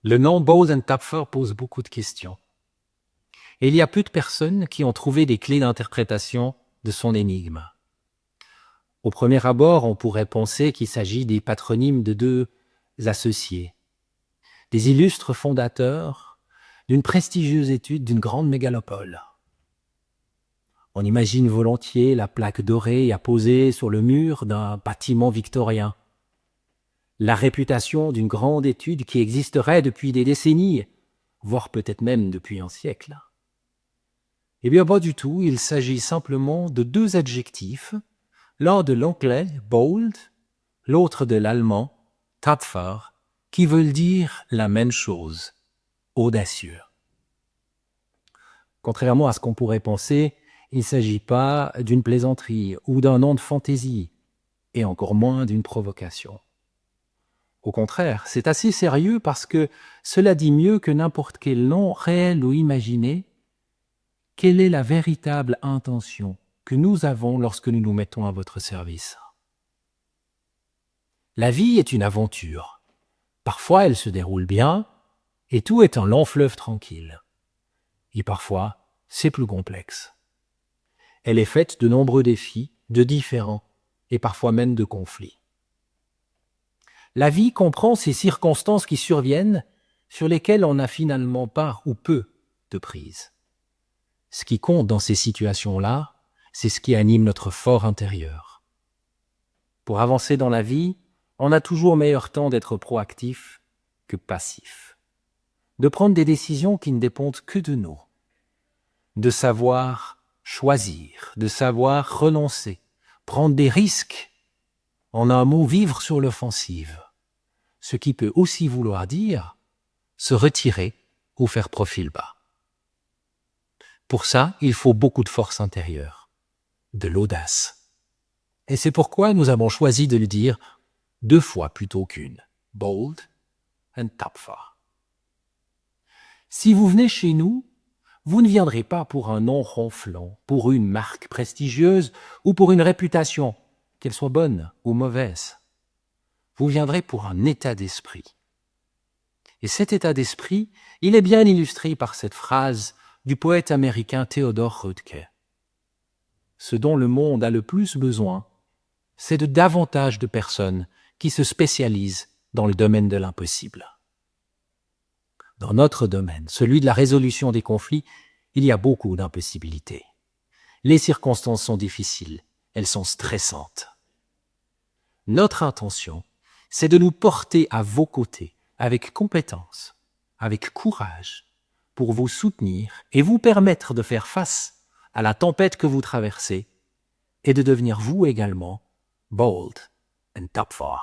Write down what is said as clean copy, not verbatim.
Le nom Bold and Tapfer pose beaucoup de questions. Et il y a peu de personnes qui ont trouvé des clés d'interprétation de son énigme. Au premier abord, on pourrait penser qu'il s'agit des patronymes de deux associés, des illustres fondateurs d'une prestigieuse étude d'une grande mégalopole. On imagine volontiers la plaque dorée apposée sur le mur d'un bâtiment victorien, la réputation d'une grande étude qui existerait depuis des décennies, voire peut-être même depuis un siècle. Eh bien, pas du tout, il s'agit simplement de deux adjectifs, l'un de l'anglais « bold », l'autre de l'allemand « tapfer », qui veulent dire la même chose, audacieux. Contrairement à ce qu'on pourrait penser, il ne s'agit pas d'une plaisanterie ou d'un nom de fantaisie, et encore moins d'une provocation. Au contraire, c'est assez sérieux parce que cela dit mieux que n'importe quel nom, réel ou imaginé, quelle est la véritable intention que nous avons lorsque nous nous mettons à votre service. La vie est une aventure. Parfois, elle se déroule bien, et tout est un long fleuve tranquille. Et parfois, c'est plus complexe. Elle est faite de nombreux défis, de différends, et parfois même de conflits. La vie comprend ces circonstances qui surviennent, sur lesquelles on n'a finalement pas ou peu de prise. Ce qui compte dans ces situations-là, c'est ce qui anime notre fort intérieur. Pour avancer dans la vie, on a toujours meilleur temps d'être proactif que passif, de prendre des décisions qui ne dépendent que de nous, de savoir choisir, de savoir renoncer, prendre des risques, en un mot, vivre sur l'offensive, ce qui peut aussi vouloir dire se retirer ou faire profil bas. Pour ça, il faut beaucoup de force intérieure, de l'audace. Et c'est pourquoi nous avons choisi de le dire 2 fois plutôt qu'une. Bold and tapfer. Si vous venez chez nous, vous ne viendrez pas pour un nom ronflant, pour une marque prestigieuse ou pour une réputation, qu'elle soit bonne ou mauvaise. Vous viendrez pour un état d'esprit. Et cet état d'esprit, il est bien illustré par cette phrase du poète américain Theodore Roethke. Ce dont le monde a le plus besoin, c'est de davantage de personnes qui se spécialisent dans le domaine de l'impossible. Dans notre domaine, celui de la résolution des conflits, il y a beaucoup d'impossibilités. Les circonstances sont difficiles, elles sont stressantes. Notre intention, c'est de nous porter à vos côtés avec compétence, avec courage, pour vous soutenir et vous permettre de faire face à la tempête que vous traversez et de devenir vous également bold and tapfer.